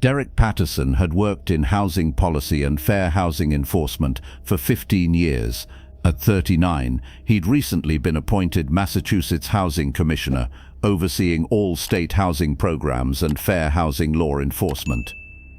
Derek Patterson had worked in housing policy and fair housing enforcement for 15 years. At 39, he'd recently been appointed Massachusetts Housing Commissioner, overseeing all state housing programs and fair housing law enforcement.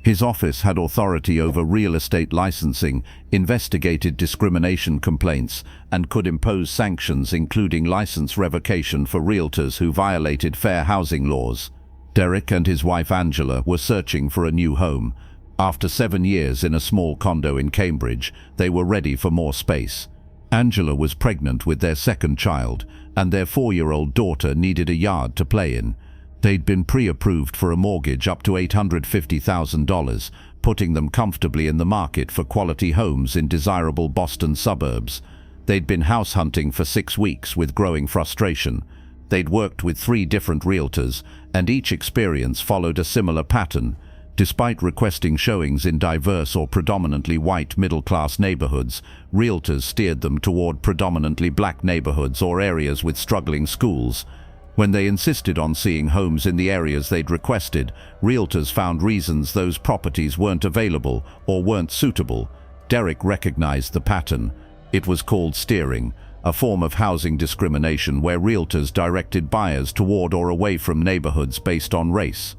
His office had authority over real estate licensing, investigated discrimination complaints, and could impose sanctions including license revocation for realtors who violated fair housing laws. Derek and his wife Angela were searching for a new home. After 7 years in a small condo in Cambridge, they were ready for more space. Angela was pregnant with their second child, and their 4-year-old daughter needed a yard to play in. They'd been pre-approved for a mortgage up to $850,000, putting them comfortably in the market for quality homes in desirable Boston suburbs. They'd been house hunting for 6 weeks with growing frustration. They'd worked with 3 different realtors, and each experience followed a similar pattern. Despite requesting showings in diverse or predominantly white middle-class neighborhoods, realtors steered them toward predominantly black neighborhoods or areas with struggling schools. When they insisted on seeing homes in the areas they'd requested, realtors found reasons those properties weren't available or weren't suitable. Derek recognized the pattern. It was called steering, a form of housing discrimination where realtors directed buyers toward or away from neighborhoods based on race.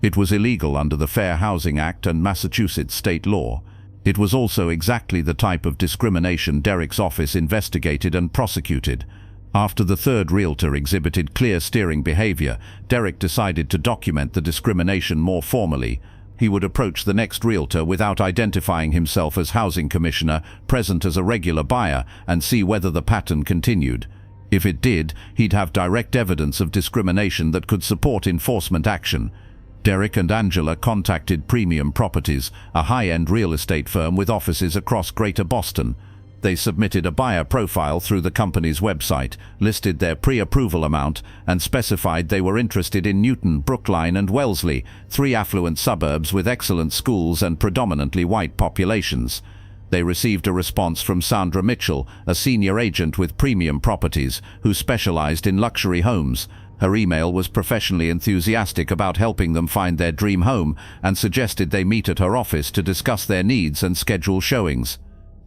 It was illegal under the Fair Housing Act and Massachusetts state law. It was also exactly the type of discrimination Derek's office investigated and prosecuted. After the third realtor exhibited clear steering behavior, Derek decided to document the discrimination more formally. He would approach the next realtor without identifying himself as housing commissioner, present as a regular buyer, and see whether the pattern continued. If it did, he'd have direct evidence of discrimination that could support enforcement action. Derek and Angela contacted Premium Properties, a high-end real estate firm with offices across Greater Boston. They submitted a buyer profile through the company's website, listed their pre-approval amount, and specified they were interested in Newton, Brookline, and Wellesley, 3 affluent suburbs with excellent schools and predominantly white populations. They received a response from Sandra Mitchell, a senior agent with Premium Properties, who specialized in luxury homes. Her email was professionally enthusiastic about helping them find their dream home and suggested they meet at her office to discuss their needs and schedule showings.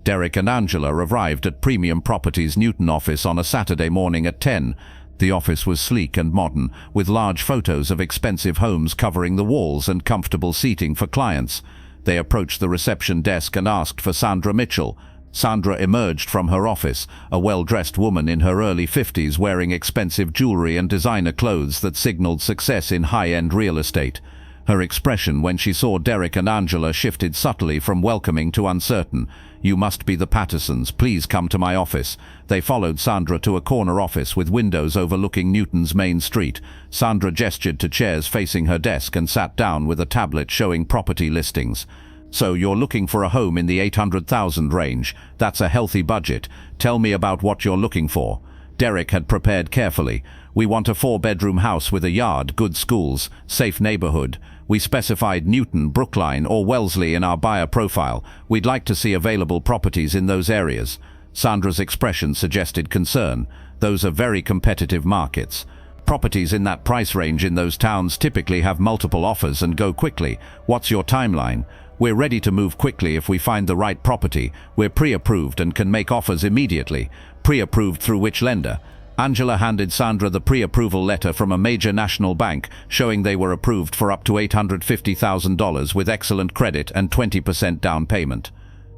Derek and Angela arrived at Premium Properties' Newton office on a Saturday morning at 10. The office was sleek and modern, with large photos of expensive homes covering the walls and comfortable seating for clients. They approached the reception desk and asked for Sandra Mitchell. Sandra emerged from her office, a well-dressed woman in her early 50s wearing expensive jewelry and designer clothes that signaled success in high-end real estate. Her expression when she saw Derek and Angela shifted subtly from welcoming to uncertain. "You must be the Pattersons. Please come to my office." They followed Sandra to a corner office with windows overlooking Newton's main street. Sandra gestured to chairs facing her desk and sat down with a tablet showing property listings. "So you're looking for a home in the $800,000 range. That's a healthy budget. Tell me about what you're looking for." Derek had prepared carefully. "We want a 4-bedroom house with a yard, good schools, safe neighborhood. We specified Newton, Brookline, or Wellesley in our buyer profile. We'd like to see available properties in those areas." Sandra's expression suggested concern. "Those are very competitive markets. Properties in that price range in those towns typically have multiple offers and go quickly. What's your timeline?" "We're ready to move quickly if we find the right property. We're pre-approved and can make offers immediately." "Pre-approved through which lender?" Angela handed Sandra the pre-approval letter from a major national bank, showing they were approved for up to $850,000 with excellent credit and 20% down payment.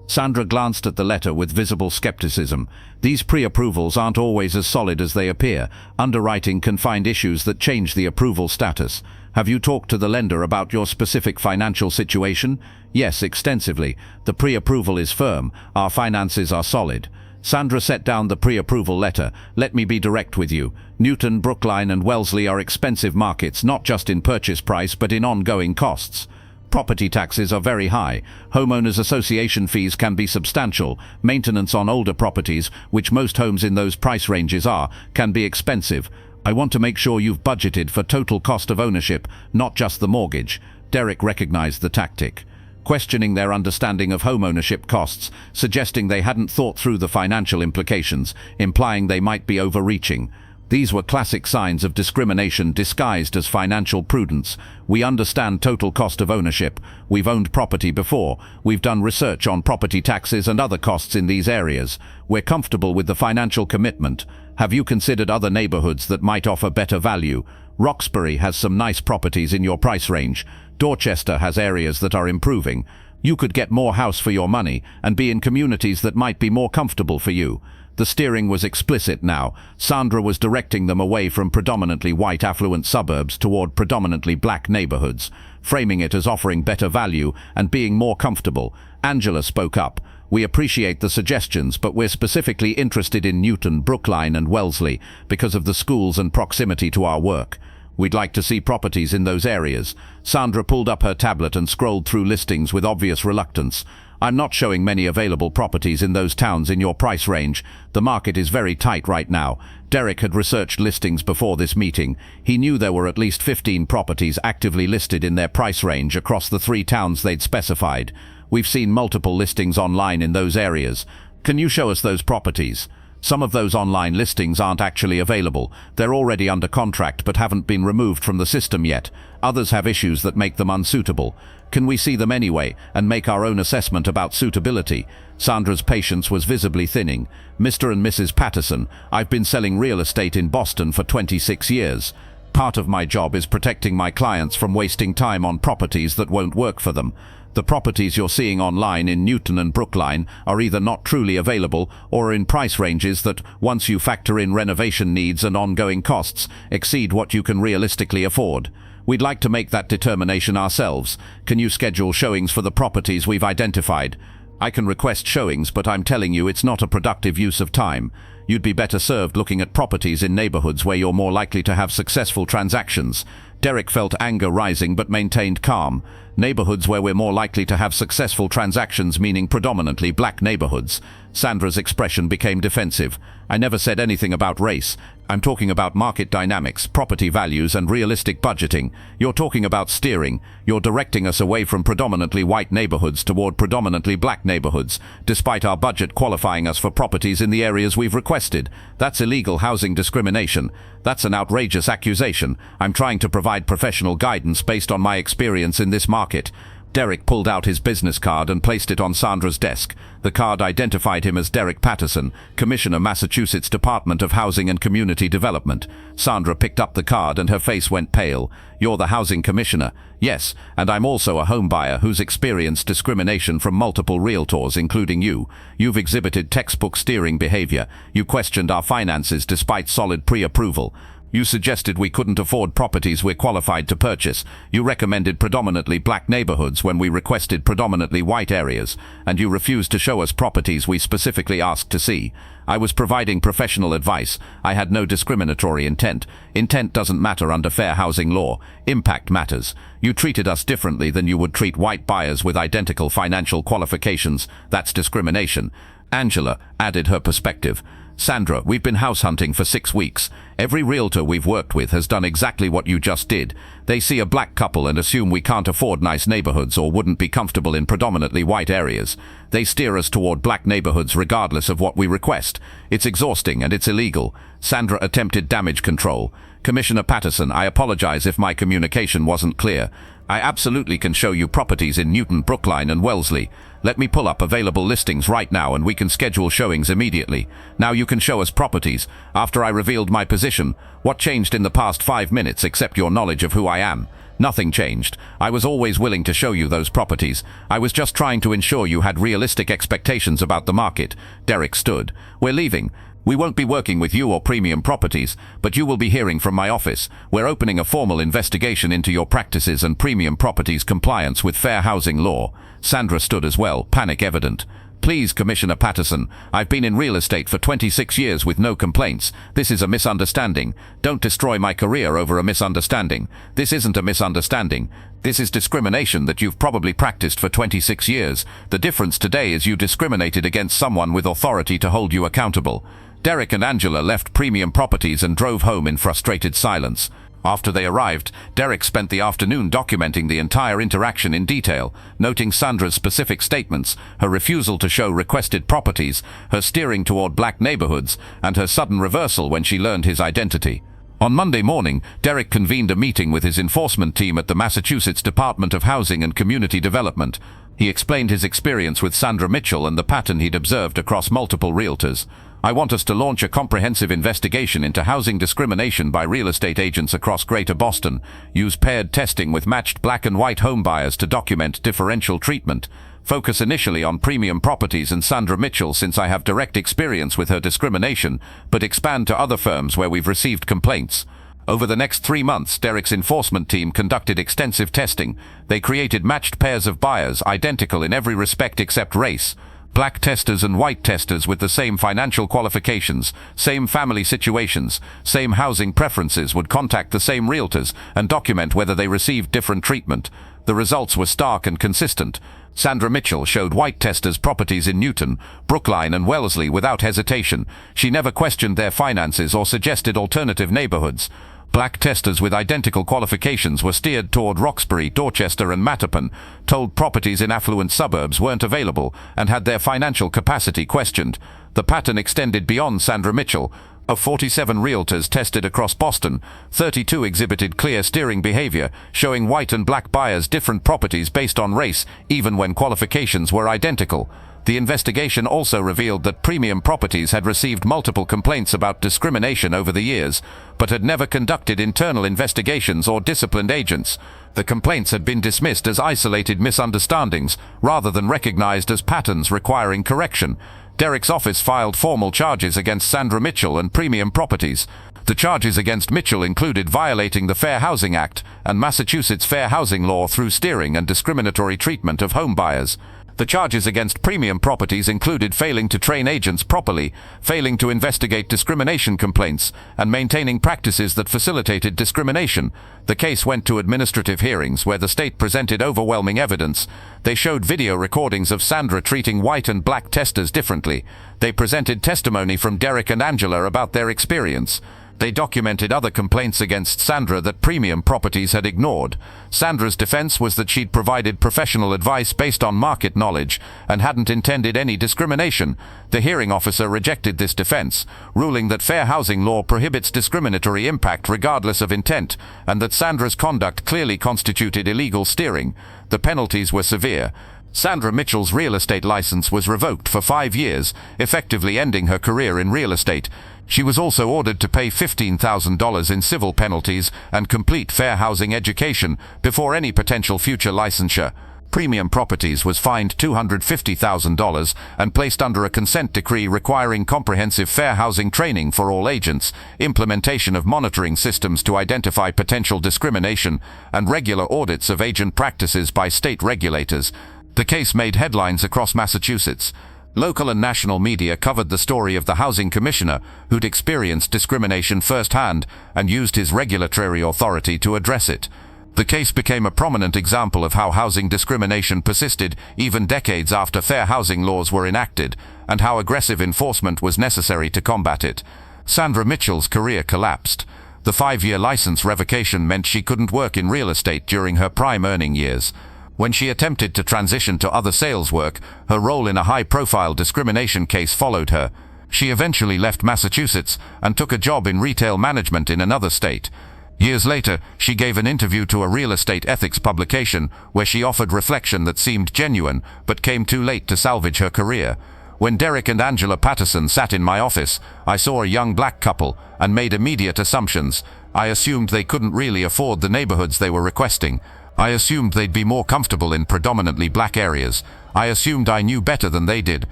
Sandra glanced at the letter with visible skepticism. "These pre-approvals aren't always as solid as they appear. Underwriting can find issues that change the approval status. Have you talked to the lender about your specific financial situation?" "Yes, extensively. The pre-approval is firm. Our finances are solid." Sandra set down the pre-approval letter. "Let me be direct with you. Newton, Brookline, and Wellesley are expensive markets, not just in purchase price but in ongoing costs. Property taxes are very high. Homeowners association fees can be substantial. Maintenance on older properties, which most homes in those price ranges are, can be expensive. I want to make sure you've budgeted for total cost of ownership, not just the mortgage." Derek recognized the tactic. Questioning their understanding of homeownership costs, suggesting they hadn't thought through the financial implications, implying they might be overreaching. These were classic signs of discrimination disguised as financial prudence. We understand total cost of ownership. We've owned property before. We've done research on property taxes and other costs in these areas. We're comfortable with the financial commitment. Have you considered other neighborhoods that might offer better value? Roxbury has some nice properties in your price range. Dorchester has areas that are improving. You could get more house for your money and be in communities that might be more comfortable for you. The steering was explicit now. Sandra was directing them away from predominantly white affluent suburbs toward predominantly black neighborhoods, framing it as offering better value and being more comfortable. Angela spoke up. We appreciate the suggestions, but we're specifically interested in Newton, Brookline and Wellesley because of the schools and proximity to our work. We'd like to see properties in those areas. Sandra pulled up her tablet and scrolled through listings with obvious reluctance. I'm not showing many available properties in those towns in your price range. The market is very tight right now. Derek had researched listings before this meeting. He knew there were at least 15 properties actively listed in their price range across the 3 towns they'd specified. We've seen multiple listings online in those areas. Can you show us those properties? Some of those online listings aren't actually available. They're already under contract but haven't been removed from the system yet. Others have issues that make them unsuitable. Can we see them anyway and make our own assessment about suitability? Sandra's patience was visibly thinning. Mr. and Mrs. Patterson, I've been selling real estate in Boston for 26 years. Part of my job is protecting my clients from wasting time on properties that won't work for them. The properties you're seeing online in Newton and Brookline are either not truly available or are in price ranges that, once you factor in renovation needs and ongoing costs, exceed what you can realistically afford. We'd like to make that determination ourselves. Can you schedule showings for the properties we've identified? I can request showings, but I'm telling you it's not a productive use of time. You'd be better served looking at properties in neighborhoods where you're more likely to have successful transactions. Derek felt anger rising but maintained calm. Neighborhoods where we're more likely to have successful transactions, meaning predominantly black neighborhoods. Sandra's expression became defensive. I never said anything about race. I'm talking about market dynamics, property values and realistic budgeting. You're talking about steering. You're directing us away from predominantly white neighborhoods toward predominantly black neighborhoods, despite our budget qualifying us for properties in the areas we've requested. That's illegal housing discrimination. That's an outrageous accusation. I'm trying to provide professional guidance based on my experience in this market. Derek pulled out his business card and placed it on Sandra's desk. The card identified him as Derek Patterson, Commissioner, Massachusetts Department of Housing and Community Development. Sandra picked up the card and her face went pale. You're the Housing Commissioner? Yes, and I'm also a home buyer who's experienced discrimination from multiple realtors, including you. You've exhibited textbook steering behavior. You questioned our finances despite solid pre-approval. You suggested we couldn't afford properties we're qualified to purchase. You recommended predominantly black neighborhoods when we requested predominantly white areas, and you refused to show us properties we specifically asked to see. I was providing professional advice. I had no discriminatory intent. Intent doesn't matter under fair housing law. Impact matters. You treated us differently than you would treat white buyers with identical financial qualifications. That's discrimination. Angela added her perspective. Sandra, we've been house hunting for 6 weeks. Every realtor we've worked with has done exactly what you just did. They see a black couple and assume we can't afford nice neighborhoods or wouldn't be comfortable in predominantly white areas. They steer us toward black neighborhoods regardless of what we request. It's exhausting and it's illegal. Sandra attempted damage control. Commissioner Patterson, I apologize if my communication wasn't clear. I absolutely can show you properties in Newton, Brookline and Wellesley. Let me pull up available listings right now and we can schedule showings immediately. Now you can show us properties. After I revealed my position, what changed in the past 5 minutes except your knowledge of who I am? Nothing changed. I was always willing to show you those properties. I was just trying to ensure you had realistic expectations about the market. Derek stood. We're leaving. We won't be working with you or Premium Properties, but you will be hearing from my office. We're opening a formal investigation into your practices and Premium Properties compliance with fair housing law. Sandra stood as well, panic evident. Please, Commissioner Patterson, I've been in real estate for 26 years with no complaints. This is a misunderstanding. Don't destroy my career over a misunderstanding. This isn't a misunderstanding. This is discrimination that you've probably practiced for 26 years. The difference today is you discriminated against someone with authority to hold you accountable. Derek and Angela left Premium Properties and drove home in frustrated silence. After they arrived, Derek spent the afternoon documenting the entire interaction in detail, noting Sandra's specific statements, her refusal to show requested properties, her steering toward black neighborhoods, and her sudden reversal when she learned his identity. On Monday morning, Derek convened a meeting with his enforcement team at the Massachusetts Department of Housing and Community Development. He explained his experience with Sandra Mitchell and the pattern he'd observed across multiple realtors. "I want us to launch a comprehensive investigation into housing discrimination by real estate agents across Greater Boston, use paired testing with matched black and white home buyers to document differential treatment, focus initially on premium properties and Sandra Mitchell since I have direct experience with her discrimination, but expand to other firms where we've received complaints." Over the next 3 months, Derek's enforcement team conducted extensive testing. They created matched pairs of buyers, identical in every respect except race. Black testers and white testers with the same financial qualifications, same family situations, same housing preferences would contact the same realtors and document whether they received different treatment. The results were stark and consistent. Sandra Mitchell showed white testers properties in Newton, Brookline and Wellesley without hesitation. She never questioned their finances or suggested alternative neighborhoods. Black testers with identical qualifications were steered toward Roxbury, Dorchester and Mattapan, told properties in affluent suburbs weren't available, and had their financial capacity questioned. The pattern extended beyond Sandra Mitchell. Of 47 realtors tested across Boston, 32 exhibited clear steering behavior, showing white and black buyers different properties based on race, even when qualifications were identical. The investigation also revealed that premium properties had received multiple complaints about discrimination over the years, but had never conducted internal investigations or disciplined agents. The complaints had been dismissed as isolated misunderstandings, rather than recognized as patterns requiring correction. Derek's office filed formal charges against Sandra Mitchell and premium properties. The charges against Mitchell included violating the Fair Housing Act and Massachusetts fair housing law through steering and discriminatory treatment of home buyers. The charges against premium properties included failing to train agents properly, failing to investigate discrimination complaints, and maintaining practices that facilitated discrimination. The case went to administrative hearings where the state presented overwhelming evidence. They showed video recordings of Sandra treating white and black testers differently. They presented testimony from Derek and Angela about their experience. They documented other complaints against Sandra that premium properties had ignored. Sandra's defense was that she'd provided professional advice based on market knowledge and hadn't intended any discrimination. The hearing officer rejected this defense, ruling that fair housing law prohibits discriminatory impact regardless of intent, and that Sandra's conduct clearly constituted illegal steering. The penalties were severe. Sandra Mitchell's real estate license was revoked for 5 years, effectively ending her career in real estate. She was also ordered to pay $15,000 in civil penalties and complete fair housing education before any potential future licensure. Premium Properties was fined $250,000 and placed under a consent decree requiring comprehensive fair housing training for all agents, implementation of monitoring systems to identify potential discrimination, and regular audits of agent practices by state regulators. The case made headlines across Massachusetts. Local and national media covered the story of the housing commissioner, who'd experienced discrimination firsthand and used his regulatory authority to address it. The case became a prominent example of how housing discrimination persisted even decades after fair housing laws were enacted, and how aggressive enforcement was necessary to combat it. Sandra Mitchell's career collapsed. The 5-year license revocation meant she couldn't work in real estate during her prime earning years. When she attempted to transition to other sales work, her role in a high-profile discrimination case followed her. She eventually left Massachusetts and took a job in retail management in another state. Years later, she gave an interview to a real estate ethics publication where she offered reflection that seemed genuine but came too late to salvage her career. When Derek and Angela Patterson sat in my office, I saw a young black couple and made immediate assumptions. I assumed they couldn't really afford the neighborhoods they were requesting. I assumed they'd be more comfortable in predominantly black areas. I assumed I knew better than they did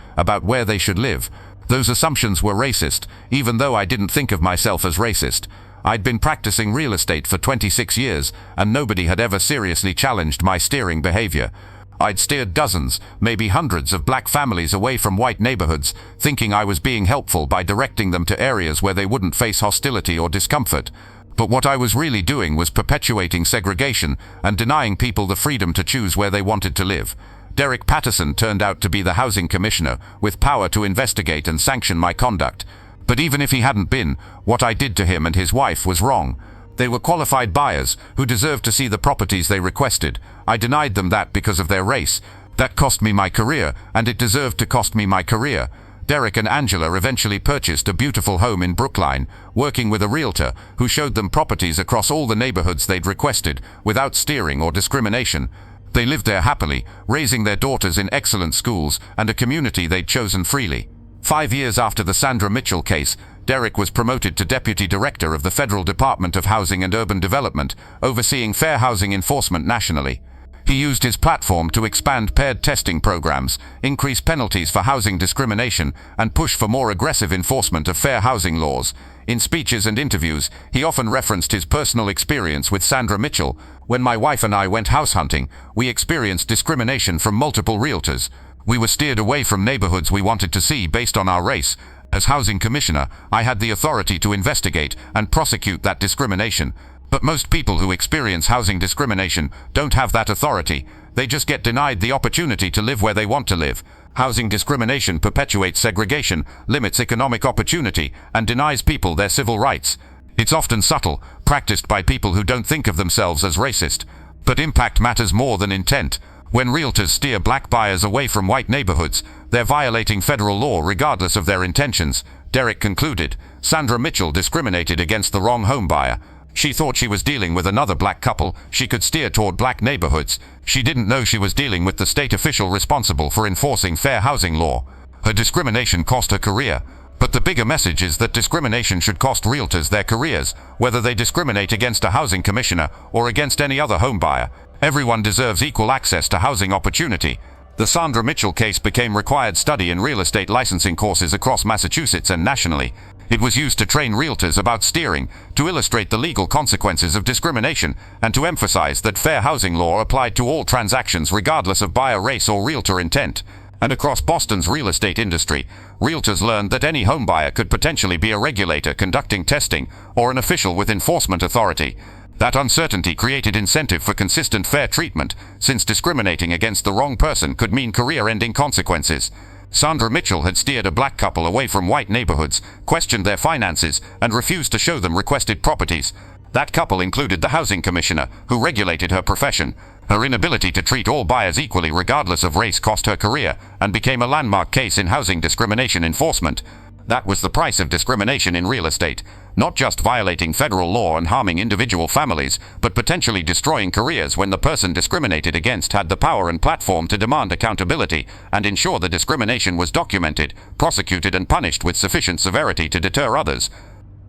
about where they should live. Those assumptions were racist, even though I didn't think of myself as racist. I'd been practicing real estate for 26 years, and nobody had ever seriously challenged my steering behavior. I'd steered dozens, maybe hundreds of black families away from white neighborhoods, thinking I was being helpful by directing them to areas where they wouldn't face hostility or discomfort. But what I was really doing was perpetuating segregation and denying people the freedom to choose where they wanted to live. Derek Patterson turned out to be the housing commissioner, with power to investigate and sanction my conduct. But even if he hadn't been, what I did to him and his wife was wrong. They were qualified buyers who deserved to see the properties they requested. I denied them that because of their race. That cost me my career, and it deserved to cost me my career. Derek and Angela eventually purchased a beautiful home in Brookline, working with a realtor who showed them properties across all the neighborhoods they'd requested, without steering or discrimination. They lived there happily, raising their daughters in excellent schools and a community they'd chosen freely. 5 years after the Sandra Mitchell case, Derek was promoted to Deputy Director of the Federal Department of Housing and Urban Development, overseeing fair housing enforcement nationally. He used his platform to expand paired testing programs, increase penalties for housing discrimination, and push for more aggressive enforcement of fair housing laws. In speeches and interviews, he often referenced his personal experience with Sandra Mitchell. When my wife and I went house hunting, we experienced discrimination from multiple realtors. We were steered away from neighborhoods we wanted to see based on our race. As housing commissioner, I had the authority to investigate and prosecute that discrimination. But most people who experience housing discrimination don't have that authority. They just get denied the opportunity to live where they want to live. Housing discrimination perpetuates segregation, limits economic opportunity, and denies people their civil rights. It's often subtle, practiced by people who don't think of themselves as racist. But impact matters more than intent. When realtors steer black buyers away from white neighborhoods, they're violating federal law regardless of their intentions. Derek concluded, Sandra Mitchell discriminated against the wrong home buyer. She thought she was dealing with another black couple she could steer toward black neighborhoods. She didn't know she was dealing with the state official responsible for enforcing fair housing law. Her discrimination cost her career. But the bigger message is that discrimination should cost realtors their careers, whether they discriminate against a housing commissioner or against any other home buyer. Everyone deserves equal access to housing opportunity. The Sandra Mitchell case became required study in real estate licensing courses across Massachusetts and nationally. It was used to train realtors about steering, to illustrate the legal consequences of discrimination, and to emphasize that fair housing law applied to all transactions regardless of buyer race or realtor intent. And across Boston's real estate industry, realtors learned that any homebuyer could potentially be a regulator conducting testing or an official with enforcement authority. That uncertainty created incentive for consistent fair treatment, since discriminating against the wrong person could mean career-ending consequences. Sandra Mitchell had steered a black couple away from white neighborhoods, questioned their finances, and refused to show them requested properties. That couple included the housing commissioner, who regulated her profession. Her inability to treat all buyers equally regardless of race cost her career, and became a landmark case in housing discrimination enforcement. That was the price of discrimination in real estate. Not just violating federal law and harming individual families, but potentially destroying careers when the person discriminated against had the power and platform to demand accountability and ensure the discrimination was documented, prosecuted, and punished with sufficient severity to deter others.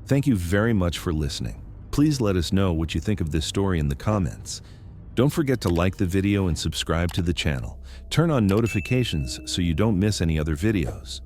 Thank you very much for listening. Please let us know what you think of this story in the comments. Don't forget to like the video and subscribe to the channel. Turn on notifications so you don't miss any other videos.